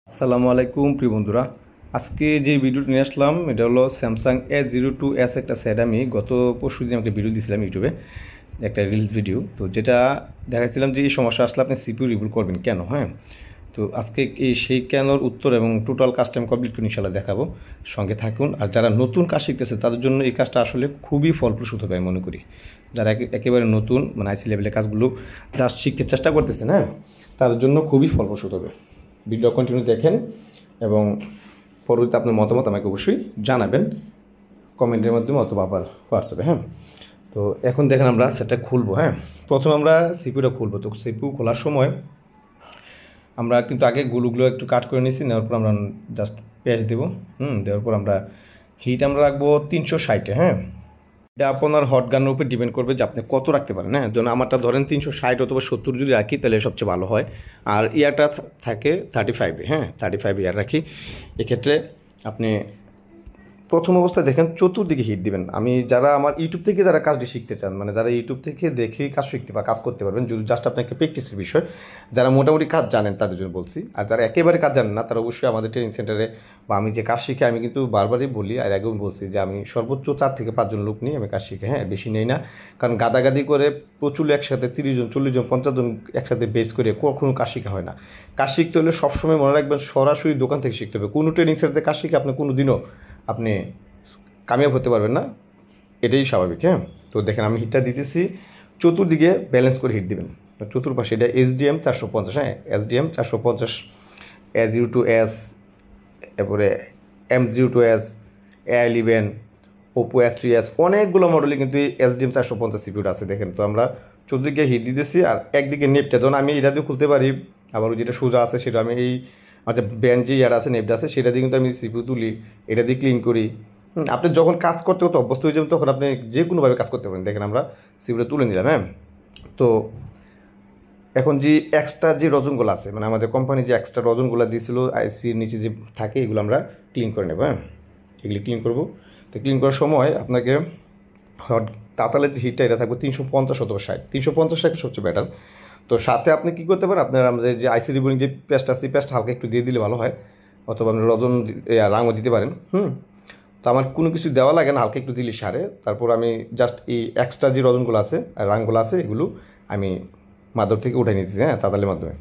আসসালামু আলাইকুম প্রিয় বন্ধুরা, আজকে যে ভিডিওটি নিয়ে আসলাম এটা হলো স্যামসাং S02s একটা সেট। আমি গত পরশু দিন একটা ভিডিও দিয়েছিলাম ইউটিউবে, একটা রিলস ভিডিও। তো যেটা দেখাচ্ছিলাম যে এই সমস্যা আসলে আপনি সিপিইউ রিবুট করবেন কেন। তো আজকে সেই কেনর উত্তর এবং টোটাল কাজটা আমি কমপ্লিট করে ইনশাল্লাহ দেখাবো, সঙ্গে থাকুন। আর যারা নতুন কাজ শিখতেছে তাদের জন্য এই কাজটা আসলে খুবই ফলপ্রসূ হবে আমি মনে করি। যারা একেবারে নতুন মানে আইসি লেভেলের কাজগুলো যা শিখতে চেষ্টা করতেছেন, তাদের জন্য খুবই ফলপ্রসূ হবে। ভিডিও কন্টিনিউ দেখেন এবং পরবর্তীতে আপনার মতামত আমাকে অবশ্যই জানাবেন কমেন্টের মাধ্যমে অথবা আবার হোয়াটসঅ্যাপে। তো এখন দেখেন আমরা সেটা খুলবো। প্রথমে আমরা সিপিউটা খুলবো। তো সিপিউ খোলার সময় আমরা কিন্তু আগে গুলোগুলো একটু কাট করে নিয়েছি, নেওয়ার পর আমরা জাস্ট পেঁয়াজ দেবো। দেওয়ার পর আমরা হিট আমরা রাখবো 360-এ। এটা আপনার হট গানের উপর ডিপেন্ড করবে যে আপনি কত রাখতে পারেন। যেন আমারটা ধরেন 360 অথবা 70 যদি রাখি তাহলে সবচেয়ে ভালো হয়। আর ইয়ারটা থাকে 35-এ। 35 ইয়ার রাখি। এক্ষেত্রে আপনি প্রথম অবস্থায় দেখেন চতুর্দিকে হিট দিবেন। আমি যারা আমার ইউটিউব থেকে যারা কাজটি শিখতে চান, মানে যারা ইউটিউব থেকে দেখেই কাজ শিখতে বা কাজ করতে পারবেন, যদি জাস্ট আপনাকে প্র্যাকটিসের বিষয়, যারা মোটামুটি কাজ জানেন তাদের জন্য বলছি। আর যারা একেবারে কাজ জানেন না তারা অবশ্যই আমাদের ট্রেনিং সেন্টারে বা আমি যে কাজ শিখে, আমি কিন্তু বারবারই বলি আর আগেও বলছি যে আমি সর্বোচ্চ 4 থেকে 5 জন লোক নিয়ে আমি কাজ শিখে, বেশি নেই না। কারণ গাদাগাদি করে প্রচুর একসাথে 30 জন 40 জন 50 জন একসাথে বেস করে কখনো কাজ শেখা হয় না। কাজ শিখতে হলে সবসময় মনে রাখবেন সরাসরি দোকান থেকে শিখতে হবে। কোনো ট্রেনিং সেন্টারে কাজ শিখে আপনি কোনো দিনও আপনি কামিয়াব হতে পারবেন না, এটাই স্বাভাবিক। তো দেখেন আমি হিটটা দিতেছি, চতুর্দিকে ব্যালেন্স করে হিট দিবেন। চতুর্পাশে এটা SDM 450, SDM 450, A02s, এরপরে M02s, A11, Oppo A3s, অনেকগুলো মডেলে কিন্তু SDM 450 সিপিউটা আছে। দেখেন তো আমরা চতুর্দিকে হিট দিতেছি আর একদিকে নেপটা যখন আমি এটা দিয়ে খুলতে পারি, আবার যেটা সোজা আছে সেটা আমি এই আচ্ছা ব্যান্ড যে ইয়ার আছে নেপটা আছে সেটা দিয়ে কিন্তু আমি সিপিউ তুলি, এটা দিয়ে ক্লিন করি। আপনি যখন কাজ করতে করতে অভ্যস্ত হয়ে যাবেন তখন আপনি যে কোনোভাবে কাজ করতে পারেন। দেখেন আমরা সিপিউটা তুলে নিলাম। তো এখন যে এক্সট্রা যে রজনগুলো আছে, মানে আমাদের কোম্পানি যে এক্সট্রা রজনগুলো দিয়েছিল আইসির নিচে যে থাকে, এগুলো আমরা ক্লিন করে নেব। এগুলি ক্লিন করব। তো ক্লিন করার সময় আপনাকে তাতালের যে হিটটা এটা থাকবে 350 অথবা 60, 350 সবচেয়ে বেটার। তো সাথে আপনি কী করতে পারেন, আপনার আমাদের যে আইসি রিবনিং যে পেস্ট আছে পেস্ট হালকা একটু দিয়ে দিলে ভালো হয়, অথবা আপনি রজন রাঙও দিতে পারেন। তো আমার কোনো কিছু দেওয়া লাগে না, হালকা একটু দিলে সারে। তারপর আমি জাস্ট এই এক্সট্রা যে রজনগুলো আছে আর রাঙগুলো আছে এগুলো আমি মাধ্যম থেকে উঠে নিতেছি, তাতালের মাধ্যমে।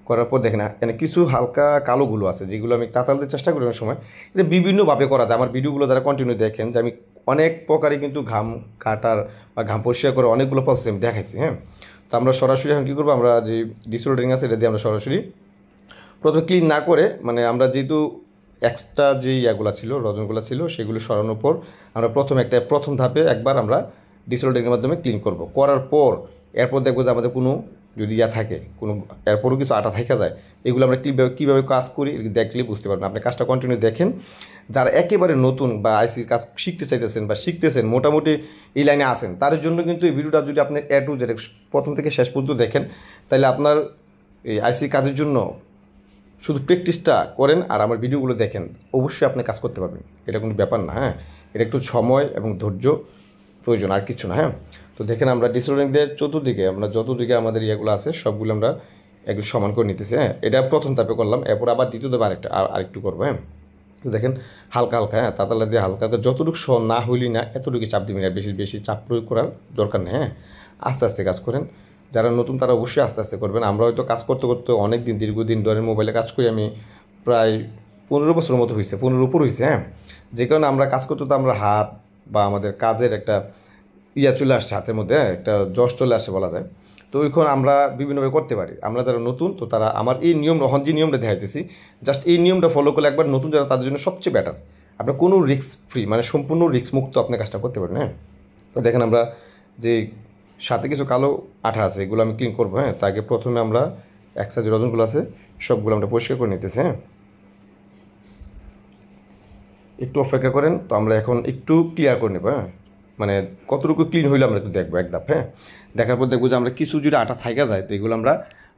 করার পর দেখেন এখানে কিছু হালকা কালোগুলো আছে যেগুলো আমি তাতালতে চেষ্টা করি অনেক সময়। এটা বিভিন্নভাবে করা যায়। আমার ভিডিওগুলো যারা কন্টিনিউ দেখেন যে আমি অনেক প্রকারে কিন্তু ঘাম কাটার বা ঘাম পরিষ্কার করে অনেকগুলো প্রসেস আমি দেখাইছি। তো আমরা সরাসরি এখন কী করবো, আমরা যে ডিসোল্ডারিং আছে এটা দিয়ে আমরা সরাসরি প্রথমে ক্লিন না করে, মানে আমরা যেহেতু এক্সট্রা যে ইয়াগুলো ছিল রজনগুলো ছিল সেগুলো সরানোর পর আমরা প্রথম ধাপে একবার আমরা ডিসোল্ডারিংয়ের মাধ্যমে ক্লিন করব। করার পর এরপর দেখবো যে আমাদের কোনো যদি ইয়া থাকে, কোনো এরপরও কিছু আটা থাকা যায়, এগুলো আমরা কীভাবে কাজ করি দেখলে বুঝতে পারবেন। আপনি কাজটা কন্টিনিউ দেখেন। যারা একেবারে নতুন বা আইসির কাজ শিখতে চাইতেছেন বা শিখতেছেন, মোটামুটি এই লাইনে আসেন, তাদের জন্য কিন্তু এই ভিডিওটা যদি আপনি A to Z প্রথম থেকে শেষ পর্যন্ত দেখেন, তাহলে আপনার এই আইসির কাজের জন্য শুধু প্র্যাকটিসটা করেন আর আমার ভিডিওগুলো দেখেন, অবশ্যই আপনি কাজ করতে পারবেন। এটা কোনো ব্যাপার না। এটা একটু সময় এবং ধৈর্য প্রয়োজন, আর কিছু না। তো দেখেন আমরা ডিসোল্ডারিংদের চতুর্দিকে আমরা যতদিকে আমাদের ইয়েগুলো আছে সবগুলো আমরা একটু সমান করে নিতেছি। এটা প্রথম ধাপে করলাম, এরপর আবার দ্বিতীয় ধাপে আরেকটু করবো। তো দেখেন হালকা হালকা তাতালা দিয়ে হালকা হালকা যতটুকু না হইলি না এতটুকু চাপ দিবেন, বেশি বেশি চাপ প্রয়োগ করার দরকার নেই। আস্তে আস্তে কাজ করেন। যারা নতুন তারা অবশ্যই আস্তে আস্তে করবেন। আমরা হয়তো কাজ করতে করতে অনেক দিন দীর্ঘদিন ধরে মোবাইলে কাজ করি, আমি প্রায় 15 বছরের মতো হয়েছে, 15 উপর হয়েছে। যে কারণে আমরা কাজ করতে তো আমরা হাত বা আমাদের কাজের একটা ইয়া চলে আসছে হাতের মধ্যে, একটা জশ চলে আসে বলা যায়। তো ওইখানে আমরা বিভিন্নভাবে করতে পারি। আমরা যারা নতুন তো তারা আমার এই নিয়ম যে নিয়মটা দেখাইতেছি, জাস্ট এই নিয়মটা ফলো করলে একবার নতুন যারা তাদের জন্য সবচেয়ে বেটার। আপনার কোনো রিস্ক ফ্রি, মানে সম্পূর্ণ রিস্ক মুক্ত আপনি কাজটা করতে পারেন। তো দেখেন আমরা যে সাথে কিছু কালো আঠা আছে এগুলো আমি ক্লিন করবো। তার আগে প্রথমে আমরা এক্সট্রা যে রজনগুলো আছে সবগুলো আমরা পরিষ্কার করে নিতেছি। একটু অপেক্ষা করেন। তো আমরা এখন একটু ক্লিয়ার করে নেবো। মানে কতটুকু ক্লিন হইলে আমরা একটু দেখবো এক ধাপ। দেখার পর দেখবো যে আমরা কিছু যদি আটা থাকা যায় তো এগুলো আমরা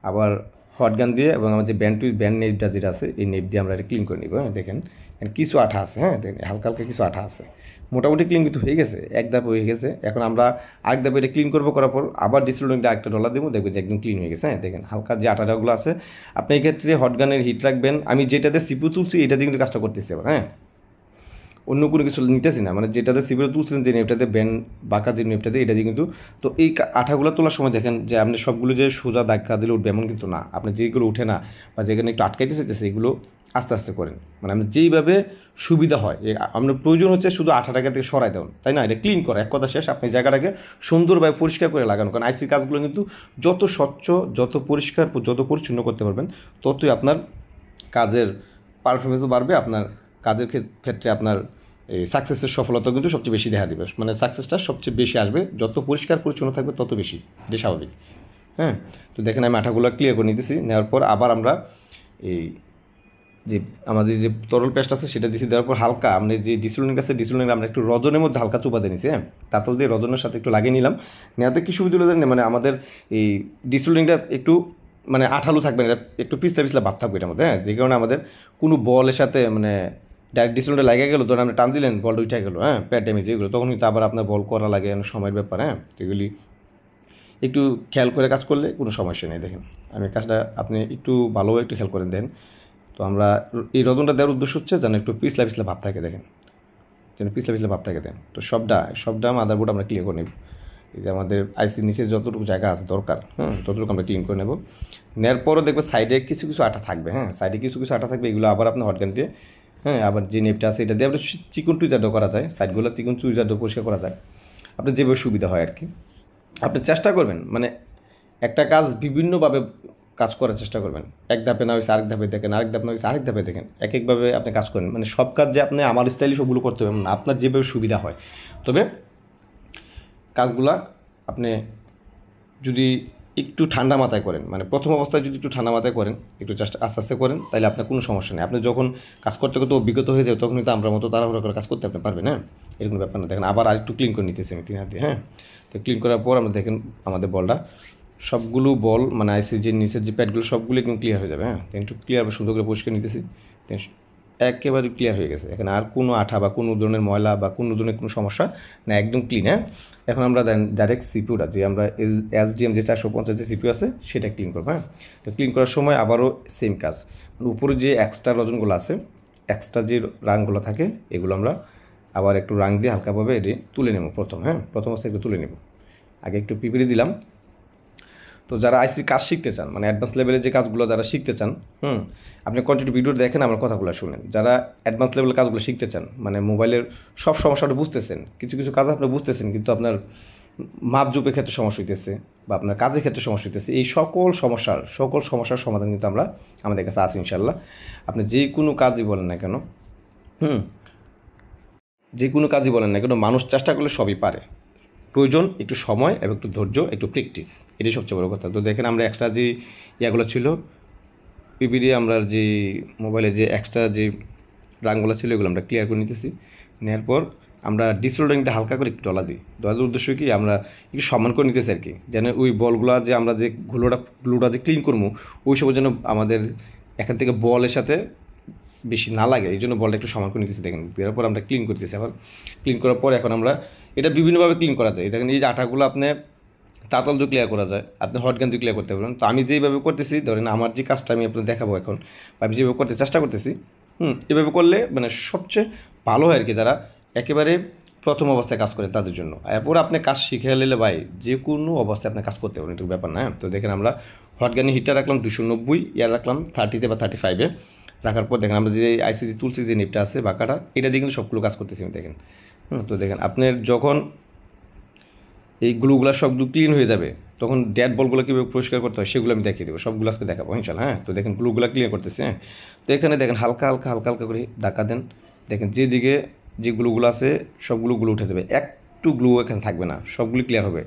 আবার হট গান দিয়ে এবং আমাদের ব্যান্ড নেপটা যেটা আছে এই নেপ দিয়ে আমরা এটা ক্লিন করে নিব। হ্যাঁ দেখেন কিছু আঠা আছে, হ্যাঁ দেখেন হালকা হালকা কিছু আঠা আছে, মোটামুটি ক্লিন কিন্তু হয়ে গেছে, এক ধাপ হয়ে গেছে। এখন আমরা আরেক ধাপে এটা ক্লিন করবো, করার পর আবার ডিসলোডিং দিয়ে আরেকটা ডলার দেবো, দেখবেন যে একদম ক্লিন হয়ে গেছে। হ্যাঁ দেখেন হালকা যে আঠাটাগুলো আছে, আপনি এই ক্ষেত্রে হট গানের হিট রাখবেন। আমি যেটাতে সিপু তুলছি এটা দিয়ে কিন্তু কাজটা করতেছি আবার, হ্যাঁ অন্য কোনো কিছু নিতেছি না, মানে যেটাতে সিপিউটা তুলছিলেন যে নেপটাতে ব্যান্ড বাঁকা যে নেপটাতে এটা দিয়ে কিন্তু। তো এই আঠাগুলো তোলার সময় দেখেন যে আপনি সবগুলো যে সোজা দাগা দিলে উঠবে এমন কিন্তু না, আপনি যেগুলো উঠে না বা যেখানে একটু আটকাইতে চাইতেছে এগুলো আস্তে আস্তে করেন, মানে আপনি যেইভাবে সুবিধা হয়। আপনার প্রয়োজন হচ্ছে শুধু আঠাটাকে থেকে সরাই দেন, তাই না, এটা ক্লিন করা এক কথা শেষ। আপনি জায়গাটাকে সুন্দরভাবে পরিষ্কার করে লাগানো, কারণ আইসির কাজগুলো কিন্তু যত স্বচ্ছ, যত পরিষ্কার, যত পরিচ্ছন্ন করতে পারবেন ততই আপনার কাজের পারফরমেন্সও বাড়বে, আপনার কাজের ক্ষেত্রে আপনার এই সাকসেসের সফলতা কিন্তু সবচেয়ে বেশি দেখা দিবে, মানে সাকসেসটা সবচেয়ে বেশি আসবে যত পরিষ্কার পরিচ্ছন্ন থাকবে তত বেশি, এটা স্বাভাবিক। হ্যাঁ তো দেখেন আমি আঠাগুলো ক্লিয়ার করে নিতেছি, নেওয়ার পর আবার আমরা এই যে আমাদের যে তরল পেস্ট আছে সেটা দিয়েছি, দেওয়ার পর হালকা আমরা যে ডিসলোনিং আছে ডিসলোনিং আমরা একটু রজনের মধ্যে হালকা চুপা দিয়ে নিছি। হ্যাঁ তাতল দিয়ে রজনের সাথে একটু লাগিয়ে নিলাম, নেওয়াতে কি সুবিধা হলো জানেন, মানে আমাদের এই ডিসলোনিংটা একটু মানে আঠালো থাকবে না, একটু পিছলা পিছলা ভাব থাকবে এটার মধ্যে। হ্যাঁ যে কারণে আমাদের কোনো বলের সাথে মানে ডাইরেক্ট ডিসপ্লেটা লাগে গেলো, ধরেন আপনি টান দিলেন বলটা উঠে গেলো, হ্যাঁ প্যাড ড্যামেজ এগুলো, তখন কিন্তু আবার আপনার বল করা লাগে, সময়ের ব্যাপার। হ্যাঁ এগুলি একটু খেয়াল করে কাজ করলে কোনো সমস্যা নেই। দেখেন আমি কাজটা আপনি একটু ভালোভাবে একটু খেয়াল করে দেন। তো আমরা এই রজনটা দেওয়ার উদ্দেশ্য হচ্ছে যেন একটু পিছলা পিছলা ভাব থাকে, দেখেন যেন পিছলা পিছলা ভাব থাকে দেন। তো সবটা মাদারবোর্ড আমরা ক্লিয়ার করে নেব, এই যে আমাদের আইসির নিচে যতটুকু জায়গা আছে দরকার, হ্যাঁ ততটুকু আমরা ক্লিন করে নেব। নেওয়ার পরও দেখবে সাইডে কিছু কিছু আঠা থাকবে, হ্যাঁ সাইডে কিছু কিছু আঠা থাকবে, এগুলো আবার আপনার হটগান দিয়ে, হ্যাঁ আবার যে নেপটা আছে এটা দিয়ে আবার চিকন টুইজারও করা যায়, সাইডগুলো চিকন টুইজারও পরিষ্কার করা যায়, আপনার যেভাবে সুবিধা হয় আর কি। আপনি চেষ্টা করবেন মানে একটা কাজ বিভিন্নভাবে কাজ করার চেষ্টা করবেন, এক ধাপে না হয়েছে আরেক ধাপে দেখেন, আরেক ধাপে না হয়েছে আরেক ধাপে দেখেন, এক একভাবে আপনি কাজ করেন, মানে সব কাজ যে আপনি আমার স্টাইলে সবগুলো করতে পারবেন না, আপনার যেভাবে সুবিধা হয়। তবে কাজগুলা আপনি যদি একটু ঠান্ডা মাথায় করেন, মানে প্রথম অবস্থায় যদি একটু ঠান্ডা মাথায় করেন, একটু জাস্ট আস্তে আস্তে করেন, তাহলে আপনার কোনো সমস্যা নেই। আপনি যখন কাজ করতে করতে অভিজ্ঞতা হয়ে যায় তখন কিন্তু আমরা মতো তাড়াহুড়ো করে কাজ করতে আপনি পারবেন। হ্যাঁ এরকম ব্যাপার না। দেখেন আবার আরেকটু ক্লিন করে নিতেছি আমি 3 হাত দিয়ে। হ্যাঁ তো ক্লিন করার পর আমরা দেখেন আমাদের বলটা সবগুলো বল মানে আইসির যে নিচের যে প্যাডগুলো সবগুলো একদম ক্লিয়ার হয়ে যাবে। হ্যাঁ একটু ক্লিয়ার সুন্দর করে পরিষ্কার নিতেছি, একেবারে ক্লিয়ার হয়ে গেছে, এখানে আর কোনো আঠা বা কোনো ধরনের ময়লা বা কোনো ধরনের কোনো সমস্যা না, একদম ক্লিন। হ্যাঁ এখন আমরা ডাইরেক্ট সিপিউটা যে আমরা এসডিএম যে 450 যে সিপিউ আছে সেটা ক্লিন করবো। হ্যাঁ তো ক্লিন করার সময় আবারও সেম কাজ, উপরে যে এক্সট্রা রজনগুলো আছে, এক্সট্রা যে রাংগুলো থাকে এগুলো আমরা আবার একটু রাং দিয়ে হালকাভাবে এটি তুলে নেব প্রথম। হ্যাঁ প্রথম অবস্থায় একটু তুলে নেব, আগে একটু পিপিড়ি দিলাম। তো যারা আইসির কাজ শিখতে চান, মানে অ্যাডভান্স লেভেলের যে কাজগুলো যারা শিখতে চান, আপনি কন্টিনিউ ভিডিও দেখেন, আমার কথাগুলো শুনেন। যারা অ্যাডভান্স লেভেলের কাজগুলো শিখতে চান, মানে মোবাইলের সব সমস্যাটা বুঝতেছেন, কিছু কিছু কাজ আপনি বুঝতেছেন কিন্তু আপনার মাপজোপের ক্ষেত্রে সমস্যা হইতেছে বা আপনার কাজের ক্ষেত্রে সমস্যা হইতেছে, এই সকল সমস্যার সমাধান কিন্তু আমরা আমাদের কাছে আছে ইনশাল্লাহ। আপনি যে কোনো কাজই বলেন না কেন, যে কোনো কাজই বলেন না কেন, মানুষ চেষ্টা করলে সবই পারে, প্রয়োজন একটু সময় এবং একটু ধৈর্য, একটু প্র্যাকটিস, এটাই সবচেয়ে বড় কথা। তো দেখেন আমরা এক্সট্রা যে ইয়াগুলো ছিল পিপিডি, আমরা যে মোবাইলে যে এক্সট্রা যে রাংগুলো ছিল এগুলো আমরা ক্লিয়ার করে নিতেছি। নেওয়ার পর আমরা ডিসলোডিংটা হালকা করে একটু ডলা দিই, ডলার উদ্দেশ্য কি আমরা একটু সম্মান করে নিতেছি আর কি, যেন ওই বলগুলো যে আমরা যে গ্লুটা যে ক্লিন করবো ওই সব যেন আমাদের এখান থেকে বলের সাথে বেশি না লাগে, এই জন্য বলটা একটু সমান করে নিতেছি। দেখেন দেওয়ার পর আমরা ক্লিন করতেছি, আবার ক্লিন করার পর এখন আমরা এটা বিভিন্নভাবে ক্লিন করা যায়। দেখেন এই যে আঠাগুলো আপনি তাতাল দিয়ে ক্লিয়ার করা যায়, আপনি হট গান দিয়ে ক্লিয়ার করতে পারবেন। তো আমি যেইভাবে করতেছি, ধরেন আমার যে কাজটা আমি আপনাদের দেখাবো এখন, আমি যেভাবে করতে চেষ্টা করতেছি, এভাবে করলে মানে সবচেয়ে ভালো হয় আর কি, যারা একেবারে প্রথম অবস্থায় কাজ করে তাদের জন্য। এরপর আপনি কাজ শিখে নিলে ভাই যে কোনো অবস্থায় আপনি কাজ করতে পারেন, এটুকু ব্যাপার না। তো দেখেন আমরা হট গানে হিটার রাখলাম 290, ইয়ার রাখলাম 30-তে বা 35-এ রাখার পর দেখেন আমরা যে আইসিজি তুলসি যে নিপটা আছে বাঁকাটা, এটা দিয়ে কিন্তু সবগুলো কাজ করতেছি আমি। দেখেন তো দেখেন আপনার যখন এই গ্লুগুলো সবগুলো ক্লিন হয়ে যাবে তখন ড্যাট বলগুলো কীভাবে পরিষ্কার করতে হয় সেগুলো আমি দেখিয়ে দেবো, সবগুলো আজকে দেখাবো ইনশাল্লাহ। হ্যাঁ তো দেখেন গ্লুগুলো ক্লিয়ার করতেছে। হ্যাঁ তো এখানে দেখেন হালকা হালকা হালকা হালকা করে ধাক্কা দেন, দেখেন যেদিকে যে গ্লুগুলো আছে সবগুলো গ্লু উঠে যাবে, একটু গ্লু এখানে থাকবে না, সবগুলো ক্লিয়ার হবে।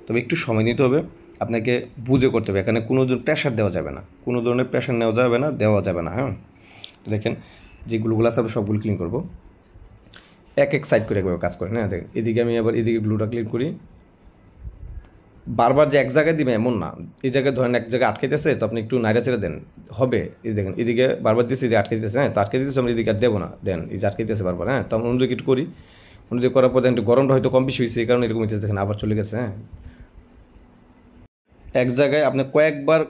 তবে একটু সময় নিতে হবে, আপনাকে বুঝে করতে হবে, এখানে কোনো প্রেশার দেওয়া যাবে না, কোনো ধরনের প্রেশার নেওয়া যাবে না। হ্যাঁ দেখেন যে গ্লুগুলো আছে আমরা সবগুলো ক্লিন করবো, এক এক সাইড করে একভাবে কাজ করেন। হ্যাঁ দেখেন এদিকে আমি আবার এদিকে গ্লুটা ক্লিন করি, বারবার যে এক জায়গায় দিবে এমন না, এই জায়গায় ধরেন এক জায়গায় আটকাইতেছে তো আপনি একটু নাইরা ছেড়ে দেন, হবে। এই দেখেন এদিকে বারবার দিচ্ছি যে আটকাইতেছে, হ্যাঁ তো আটকে দিতেছে, আমরা এদিকে আর দেবো না, দেন এই যে আটকাইতেছে বারবার, হ্যাঁ তো আমরা অন্যদিকে একটু করি, অন্যদিকে করার পর একটু গরমটা হয়তো কম বেশি হয়েছে এই কারণে এরকম হইতেছে, দেখেন আবার চলে গেছে, হ্যাঁ। এক জায়গায় আপনি কয়েকবার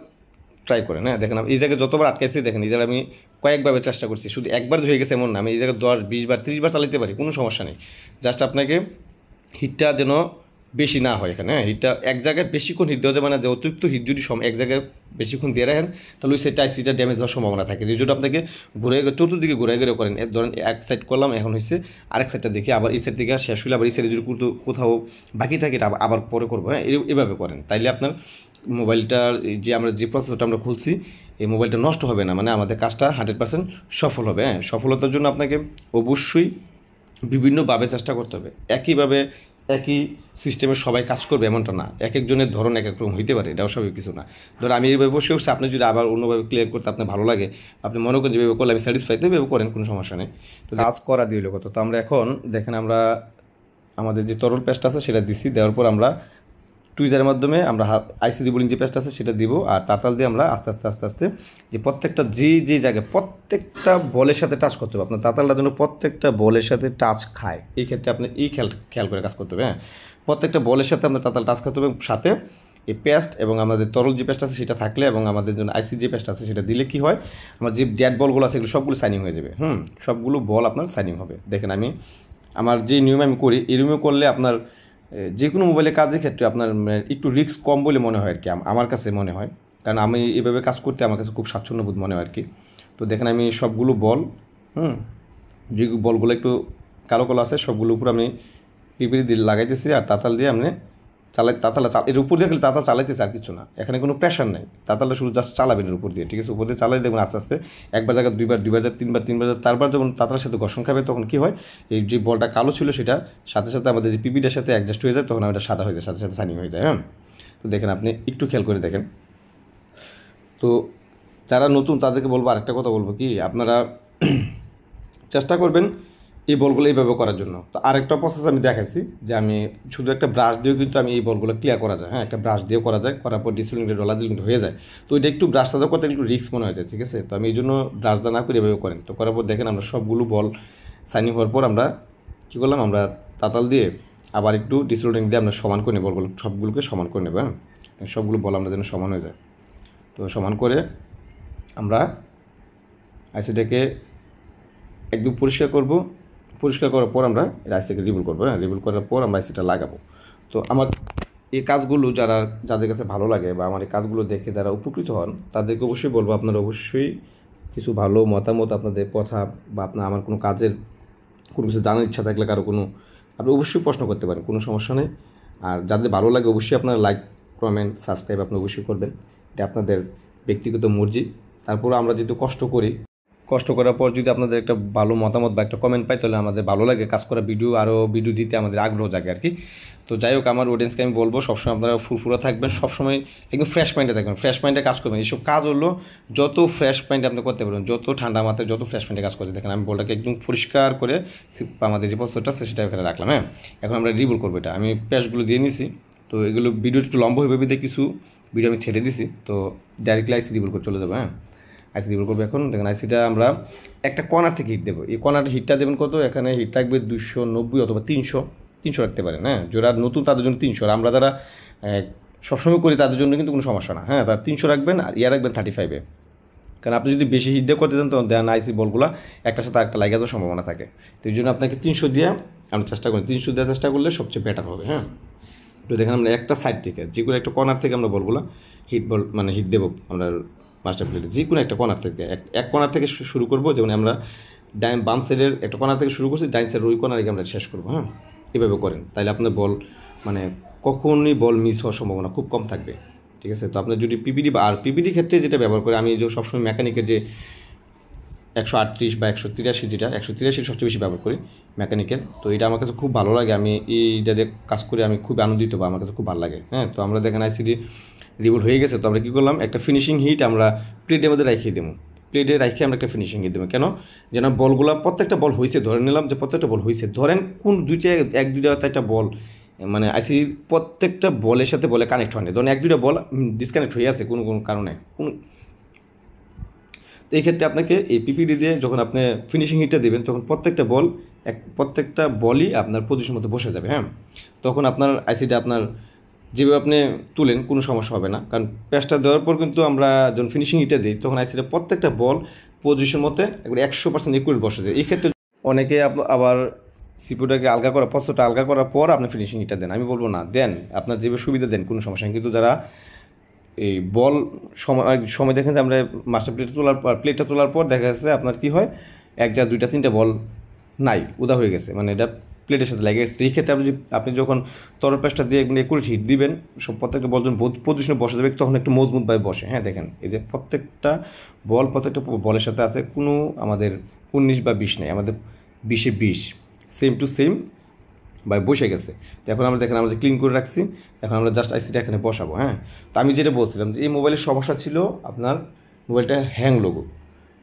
ট্রাই করেন, হ্যাঁ দেখেন এই জায়গায় যতবার আটকাইছি দেখেন এই জায়গায় আমি কয়েকভাবে চেষ্টা করছি, শুধু একবার হয়ে গেছে এমন না, আমি এই জায়গায় 10, 20 বার 30 বার চালাতে পারি, কোনো সমস্যা নেই। জাস্ট আপনাকে হিটটা যেন বেশি না হয় এখানে, হ্যাঁ হিটটা এক জায়গায় বেশিক্ষণ হিট দেওয়া যাবে না, যে অতিরিক্ত হিট যদি এক জায়গায় বেশিক্ষণ দিয়ে রাখেন তাহলে ওই সাইডটা আইসিটা ড্যামেজ হওয়ার সম্ভাবনা থাকে, যে জন্য আপনাকে ঘুরে চতুর্দিকে ঘুরে ঘুরে করেন, ধরেন এক সাইড করলাম এখন হয়েছে, আরেক সাইডটা দেখি আবার এই সাইড থেকে শেষ হলে আবার এই সাইডে যদি কোথাও বাকি থাকে এটা আবার পরে করবো, হ্যাঁ এভাবে করেন, তাইলে আপনার মোবাইলটার যে আমরা যে প্রসেসরটা আমরা খুলছি এই মোবাইলটা নষ্ট হবে না, মানে আমাদের কাজটা 100% সফল হবে, হ্যাঁ। সফলতার জন্য আপনাকে অবশ্যই বিভিন্নভাবে চেষ্টা করতে হবে, একইভাবে একই সিস্টেমে সবাই কাজ করবে এমনটা না, এক একজনের ধরন এক এক রকম হইতে পারে, এটাও স্বাভাবিক কিছু না। ধরো আমি এইভাবে বসে বসে, আপনি যদি আবার অন্যভাবে ক্লিয়ার করতে আপনার ভালো লাগে, আপনি মনে করেন যেভাবে করলে আমি স্যাটিসফাই, তো এভাবে করেন, কোনো সমস্যা নেই। তো কাজ করা দিল কত, তো আমরা এখন দেখেন আমরা আমাদের যে তরল পেস্ট আছে সেটা দিছি, দেওয়ার পর আমরা টুইজারের মাধ্যমে আমরা আইসি রিবোলিং যে পেস্ট আছে সেটা দিব, আর তাতাল দিয়ে আমরা আস্তে আস্তে আস্তে আস্তে যে প্রত্যেকটা যে জায়গায় প্রত্যেকটা বলের সাথে টাচ করতে হবে, আপনার তাতালটা যেন প্রত্যেকটা বলের সাথে টাচ খায়, এই ক্ষেত্রে আপনি এই খেয়াল করে কাজ করতে হবে, হ্যাঁ। প্রত্যেকটা বলের সাথে আপনার তাতাল টাচ করতে হবে, সাথে এই পেস্ট এবং আমাদের তরল যে পেস্ট আছে সেটা থাকলে এবং আমাদের জন্য আইসি যে পেস্ট আছে সেটা দিলে কি হয়, আমার যে ডেড বলগুলো আছে এগুলো সবগুলো সাইনিং হয়ে যাবে, সবগুলো বল আপনার সাইনিং হবে। দেখেন আমি আমার যে নিয়মে আমি করি এই নিয়মে করলে আপনার যে কোনো মোবাইলের কাজের ক্ষেত্রে আপনার একটু রিস্ক কম বলে মনে হয় আর কি, আমার কাছে মনে হয়, কারণ আমি এভাবে কাজ করতে আমার কাছে খুব স্বাচ্ছন্দ্যবোধ মনে হয় আর কি। তো দেখেন আমি সবগুলো বল, যে বলগুলো একটু কালো কালো আছে সবগুলো উপর আমি পিপিড়ি দিয়ে লাগাইতেছি, আর তাতাল দিয়ে আপনি এর উপর দিয়ে তাতাল চালাইতেছে, আর কিছু না, এখানে কোনো প্রেশার নেই, তাতালটা শুধু জাস্ট চালাবেন এর উপর দিয়ে, ঠিক আছে। উপর দিয়ে চালাই দেখবেন আস্তে আস্তে একবার জায়গায় দুইবার তিনবার 4বার যখন তাতালের সাথে ঘর্ষণ খাবে তখন কি হয়, এই যে বলটা কালো ছিল সেটা সাথে সাথে আমাদের যে পিপিটার সাথে অ্যাডজাস্ট হয়ে যায়, তখন এটা সাদা হয়ে যায়, সাথে সাথে সাইনিং হয়ে যায়, হ্যাঁ। তো দেখেন আপনি একটু খেয়াল করে দেখেন। তো যারা নতুন তাদেরকে বলবো, আরেকটা কথা বলবো কি, আপনারা চেষ্টা করবেন এই বলগুলো এইভাবে করার জন্য। তো আরেকটা প্রসেস আমি দেখাইছি যে আমি শুধু একটা ব্রাশ দিয়েও কিন্তু আমি এই বলগুলো ক্লিয়ার করা যায়, হ্যাঁ একটা ব্রাশ দিয়েও করা যায়, করার পর ডিসপ্লিনটা ডলার দিলে কিন্তু হয়ে যায়। তো এটা একটু ব্রাশ সাদা করতে একটু রিস্ক মনে হয়ে যায়, ঠিক আছে। তো আমি এই জন্য ব্রাশ দা না করে এভাবে করেন। তো করার পর দেখেন আমরা সবগুলো বল সাইনিং হওয়ার পর আমরা কী করলাম, আমরা তাতাল দিয়ে আবার একটু ডিসলোডিং দিয়ে আমরা সমান করে নেব, বলগুলো সবগুলোকে সমান করে নেব, হ্যাঁ সবগুলো বল আমরা যেন সমান হয়ে যায়। তো সমান করে আমরা আইসিটাকে একদম পরিষ্কার করব, পরিষ্কার করার পর আমরা রাইসটাকে রিভিল করবো, হ্যাঁ রিভিল করার পর আমরা রাইসটা লাগাবো। তো আমার এই কাজগুলো যাদের কাছে ভালো লাগে বা আমার এই কাজগুলো দেখে যারা উপকৃত হন তাদেরকে অবশ্যই বলবো, আপনারা অবশ্যই কিছু ভালো মতামত, আপনাদের কথা বা আপনার আমার কোনো কাজের কোনো কিছু জানার ইচ্ছা থাকলে কারো কোনো, আপনি অবশ্যই প্রশ্ন করতে পারেন, কোনো সমস্যা নেই। আর যাদের ভালো লাগে অবশ্যই আপনারা লাইক কমেন্ট সাবস্ক্রাইব আপনি অবশ্যই করবেন, এটা আপনাদের ব্যক্তিগত মর্জি। তারপরে আমরা যেহেতু কষ্ট করার পর যদি আপনাদের একটা ভালো মতামত বা একটা কমেন্ট পাই তাহলে আমাদের ভালো লাগে, কাজ করা ভিডিও দিতে আমাদের আগ্রহ জাগে আর কি। তো যাই হোক, আমার অডিয়েন্সকে আমি বলবো সবসময় আপনারা ফুরফুরা থাকবেন, সবসময় একদম ফ্রেশ মাইন্ডে থাকবেন, ফ্রেশ মাইন্ডে কাজ করবেন। এইসব কাজ হলো যত ফ্রেশ মাইন্ডে আপনি করতে পারবেন, যত ঠান্ডা মাথায় যত ফ্রেশ মাইন্ডে কাজ করতে। দেখেন আমি বলটাকে একদম পরিষ্কার করে আমাদের যে প্রসেসটা আছে সেটা এখানে রাখলাম, হ্যাঁ এখন আমরা রিভুল করবো। এটা আমি পেস্টগুলো দিয়ে নিছি, তো এগুলো ভিডিও একটু লম্বা হয়ে ভেবে কিছু ভিডিও আমি ছেড়ে দিছি, তো ডাইরেক্টলি আইসি রিভুল করে চলে যাবো, হ্যাঁ আইসি রিভুল করবো। এখন দেখেন আইসিটা আমরা একটা কর্নার থেকে হিট দেবো, এই কর্নার হিটটা দেবেন কত, এখানে হিট থাকবে 290 অথবা 300 রাখতে পারেন, হ্যাঁ যারা নতুন তাদের জন্য 300, আর আমরা যারা সবসময় করি তাদের জন্য কিন্তু কোনো সমস্যা না, হ্যাঁ তার 300 রাখবেন, আর রাখবেন 35-এ, কারণ আপনি যদি বেশি হিট দিয়ে করতে চান তখন দেন আইসি বলগুলো একটার সাথে একটা লাগে যাওয়ার সম্ভাবনা থাকে। তো এই জন্য আপনাকে 300 দিয়ে আমরা চেষ্টা করি, 300 দেওয়ার চেষ্টা করলে সবচেয়ে বেটার হবে, হ্যাঁ। তো দেখেন আমরা একটা সাইড থেকে যে কোনো একটা কর্নার থেকে আমরা বলগুলো হিট দেবো আমরা মাস্টার প্লেটে, যে কোনো একটা কর্নার থেকে এক কর্নার থেকে শুরু করবো, যেমন আমরা বাম সাইডের একটা কর্নার থেকে শুরু করছি, ডাইন সাইডের ওই কর্নারে আমরা শেষ করবো, হ্যাঁ এভাবে করেন, তাহলে আপনার বল কখনই বল মিস হওয়ার সম্ভাবনা খুব কম থাকবে, ঠিক আছে। তো আপনার যদি পিপিডি ক্ষেত্রে যেটা ব্যবহার করে, আমি যে সবসময় মেকানিকের যে 138 বা 183, যেটা 183 সবচেয়ে বেশি ব্যবহার করি মেকানিকের, তো এটা আমার কাছে খুব ভালো লাগে, আমি এইটা দিয়ে কাজ করে আমি খুব আনন্দিত বা আমার কাছে খুব ভালো লাগে, হ্যাঁ। তো আমরা দেখেন আইসিডি রিভুল হয়ে গেছে, তো আমরা কী করলাম, একটা ফিনিশিং হিট আমরা প্লেটের মধ্যে রেখে দেবো, প্লেটে রেখে আমরা একটা ফিনিশিং হিট দেবো, কেন যেন বলগুলো প্রত্যেকটা বল হয়েছে, ধরে নিলাম যে প্রত্যেকটা বল হয়েছে, ধরেন কোন 1-2টা 3টা বল মানে আইসির প্রত্যেকটা বলের সাথে বলে কানেক্ট হয় না, ধরুন 1-2টা বল ডিসকানেক্ট হয়ে আছে কোনো কারণে তো এই ক্ষেত্রে আপনাকে এই পিপিডি দিয়ে যখন আপনি ফিনিশিং হিটটা দেবেন তখন প্রত্যেকটা বলই আপনার পজিশন মতো বসে যাবে। হ্যাঁ, তখন আপনার আইসিটা আপনার যেভাবে আপনি তুলেন কোনো সমস্যা হবে না, কারণ প্যাচটা দেওয়ার পর কিন্তু আমরা যখন ফিনিশিং হিটটা দিই তখন আইসিটা প্রত্যেকটা বল পজিশন মতো একবার 100% একুরেট বসে যায়। এই ক্ষেত্রে অনেকে আবার সিপিউটাকে আলগা করা প্রসেসরটা আলগা করার পর আপনি ফিনিশিং হিটটা দেন, আমি বলবো না দেন, আপনার যেভাবে সুবিধা দেন কোনো সমস্যা নেই। কিন্তু যারা এই বল সময় দেখেন যে আমরা মাস্টার প্লেটটা তোলার পর দেখা যাচ্ছে আপনার কি হয় 1, 2, 3 বল নাই, উদা হয়ে গেছে, মানে এটা প্লেটের সাথে লেগে গেছে। তো এই ক্ষেত্রে আপনি যখন তরল পেস্টটা দিয়ে একুরেট হিট দিবেন প্রত্যেকটা বল যখন পজিশনে বসে যাবে তখন একটু মজবুতভাবে বসে। হ্যাঁ, দেখেন এই যে প্রত্যেকটা বলের সাথে আছে কোনো আমাদের 19 বা 20 নেই, আমাদের 20-এ 20 সেম টু সেম বা বসে গেছে। তো এখন আমরা দেখেন আমরা যে ক্লিন করে রাখছি, এখন আমরা জাস্ট আইসিটা এখানে বসাবো। হ্যাঁ, তো আমি যেটা বলছিলাম যে এই মোবাইলের সমস্যা ছিল আপনার মোবাইলটা হ্যাং লোগো।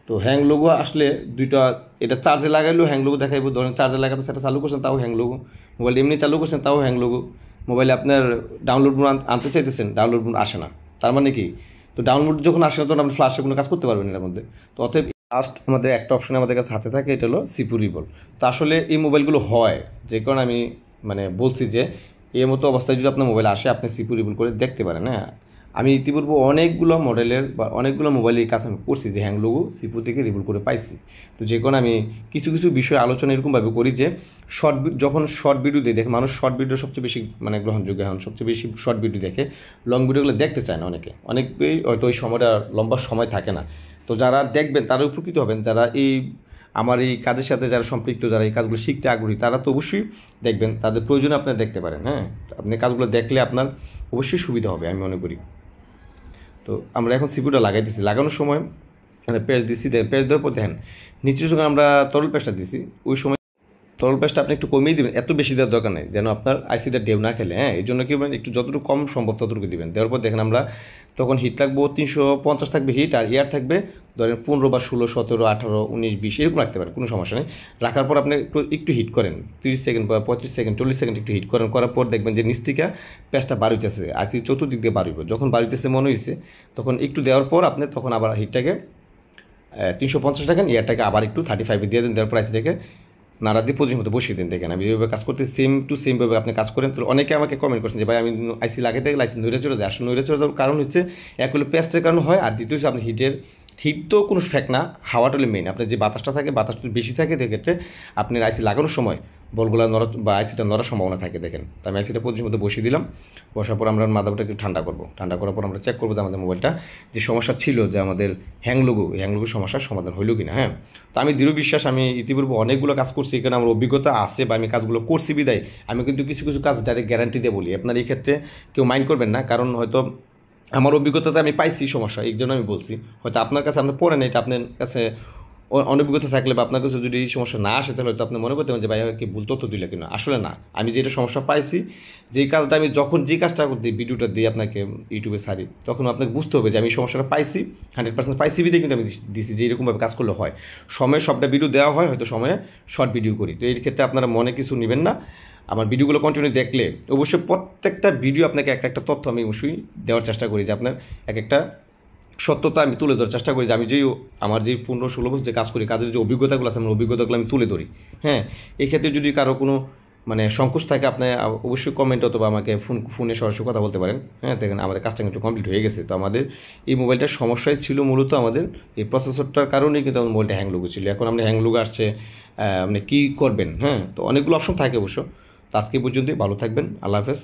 তো হ্যাং লোগো আসলে দুইটা, এটা চার্জে লাগাইলেও হ্যাং লোগো দেখাইবো, ধরেন চার্জে লাগাবেন সেটা চালু করছেন তাও হ্যাং লোগো, মোবাইল এমনি চালু করছেন তাও হ্যাং লোগো, মোবাইলে আপনার ডাউনলোড মোড আনতে চাইতেছেন ডাউনলোড মোড আসে না। তার মানে কি, তো ডাউনলোড যখন আসে না তখন আপনি ফ্ল্যাশে কোনো কাজ করতে পারবেন এর মধ্যে। তো অতএব লাস্ট আমাদের একটা অপশন আমাদের কাছে হাতে থাকে, এটা হলো সিপিইউ রিবল। তো আসলে এই মোবাইলগুলো হয় যে কারণে আমি মানে বলছি যে এই মতো অবস্থায় যদি আপনার মোবাইল আসে আপনি সিপিইউ রিবল করে দেখতে পারেন। হ্যাঁ, আমি ইতিপূর্বে অনেকগুলো মডেলের বা অনেকগুলো মোবাইলের কাজ আমি করছি যে হ্যাং লোগো সিপিইউ থেকে রিবল করে পাইছি। তো যে কোনো আমি কিছু বিষয়ে আলোচনা এরকমভাবে করি যে যখন শর্ট ভিডিও দিয়ে দেখে মানুষ শর্ট ভিডিও সবচেয়ে বেশি মানে গ্রহণযোগ্য, এখন সবচেয়ে বেশি শর্ট ভিডিও দেখে, লং ভিডিওগুলো দেখতে চায় না অনেকেই হয়তো ওই সময়টা লম্বা সময় থাকে না। তো যারা দেখবেন তারা উপকৃত হবেন, যারা আমার এই কাজের সাথে যারা সম্পৃক্ত, যারা এই কাজগুলো শিখতে আগ্রহী তারা তো অবশ্যই দেখবেন, তাদের প্রয়োজনে আপনি দেখতে পারেন। হ্যাঁ, আপনি কাজগুলো দেখলে আপনার অবশ্যই সুবিধা হবে আমি মনে করি। তো আমরা এখন সিপিইউটা লাগাইতেছি, লাগানোর সময় পেঁয়াজ দিচ্ছি, পেঁয়াজ দেওয়ার পর দেখেন নিচে যখন আমরা তরল পেঁয়াজটা দিছি ওই সময় তরল পেঁয়াজটা আপনি একটু কমিয়ে দিবেন, এত বেশি দেওয়ার দরকার নেই যেন আপনার আইসিটা ডেউ না খেলে। হ্যাঁ, এই জন্য কি একটু যতটুকু কম সম্ভব ততটুকু দিবেন। দেওয়ার পর দেখেন আমরা তখন হিট লাগবো 350 থাকবে হিট, আর এয়ার থাকবে ধরেন 15 বা 16, 17, 18, 19, 20 এরকম রাখতে পারেন, কোনো সমস্যা নেই। রাখার পর আপনি একটু হিট করেন 30 সেকেন্ড বা 35 সেকেন্ড 40 সেকেন্ড একটু হিট করার পর দেখবেন যে নিচ থেকে পেঁয়াজটা বার হইতেছে, আইসি চতুর্দিক দিয়ে বার হইব। যখন বার হইতেছে মনে হয়েছে তখন একটু দেওয়ার পর আপনি তখন আবার হিটটাকে 350 রাখেন, এয়ারটাকে আবার একটু 35 দিয়ে দেন, দেওয়ার পর আইসিটাকে নাড়া দিয়ে পজিশন মতো বসিয়ে দিন। দেখেন আমি যেভাবে কাজ করতে সেম টু সেমভাবে আপনি কাজ করেন। তো অনেকে আমাকে কমেন্ট করছেন যে ভাই আমি আইসি লাগাইতে গেলে আইসি নইরে চলে যায়। আসলে নইরে চলে যাওয়ার কারণ হচ্ছে এক হলো পেস্টের কারণ হয়, আর দ্বিতীয় হচ্ছে আপনি হিট তো কোনো ফ্যাক্ট না, হাওয়াটা হলে মেন। আপনার যে বাতাসটা থাকে বাতাসটা বেশি থাকে, সেক্ষেত্রে আপনার আইসি লাগানোর সময় বলগুলো নড়া বা আইসিটা নড়ার সম্ভাবনা থাকে। দেখেন তো আমি আইসিটা পজিশন মতো বসিয়ে দিলাম, বসার পর আমরা মাদারবোর্ডটা একটু ঠান্ডা করবো। ঠান্ডা করার পর আমরা চেক করবো যে আমাদের মোবাইলটা যে সমস্যা ছিল, যে আমাদের হ্যাং লোগো সমস্যার সমাধান হইল কিনা। হ্যাঁ, তো আমি দৃঢ় বিশ্বাস, আমি ইতিপূর্বে অনেকগুলো কাজ করছি, এখানে আমার অভিজ্ঞতা আছে বা আমি কাজগুলো করছি বিদায় আমি কিন্তু কিছু কাজ ডাইরেক্ট গ্যারান্টি দিয়ে বলি। আপনার এই ক্ষেত্রে কেউ মাইন্ড করবেন না, কারণ হয়তো আমার অভিজ্ঞতাতে আমি পাইছি সমস্যা, এই জন্য আমি বলছি। হয়তো আপনার কাছে আপনি পড়েন, এটা আপনার কাছে অনভিজ্ঞতা থাকলে বা আপনার কাছে যদি এই সমস্যা না আসে তাহলে হয়তো আপনি মনে করতে পারেন যে ভাই কি ভুল তথ্য দিলে কিনা। আসলে না, আমি যেটা সমস্যা পাইছি, যেই কাজটা আমি যখন যে কাজটা দিই ভিডিওটা দিয়ে আপনাকে ইউটিউবে ছাড়ি, তখন আপনাকে বুঝতে হবে যে আমি সমস্যাটা পাইছি 100% পাইছি বিদে কিন্তু আমি দিছি যে এরকমভাবে কাজ করলে হয়। সময়ে সবটা ভিডিও দেওয়া হয়, হয়তো সময়ে শর্ট ভিডিও করি। তো এই ক্ষেত্রে আপনারা মনে কিছু নেবেন না, আমার ভিডিওগুলো কন্টিনিউ দেখলে অবশ্যই প্রত্যেকটা ভিডিও আপনাকে একটা তথ্য আমি অবশ্যই দেওয়ার চেষ্টা করি, যে আপনার একটা সত্যতা আমি তুলে ধরার চেষ্টা করি, যে আমি আমার যে 15-16 বছর যে কাজ করি, কাজের যে অভিজ্ঞতাগুলো আছে আমার অভিজ্ঞতাগুলো আমি তুলে ধরি। হ্যাঁ, এক্ষেত্রে যদি কারো কোনো মানে সংকোচ থাকে আপনি অবশ্যই কমেন্ট অথবা আমাকে ফোনে সরাসরি কথা বলতে পারেন। হ্যাঁ, দেখেন আমাদের কাজটা কিন্তু কমপ্লিট হয়ে গেছে। তো আমাদের এই মোবাইলটার সমস্যাই ছিল মূলত আমাদের এই প্রসেসরটার কারণেই কিন্তু আমার মোবাইলটা হ্যাং লোগো ছিল। এখন আপনি হ্যাং লোগো আসছে, আপনি কী করবেন? হ্যাঁ, তো অনেকগুলো অপশন থাকে অবশ্য। তো আজকে পর্যন্তই, ভালো থাকবেন, আল্লাহ হাফেজ।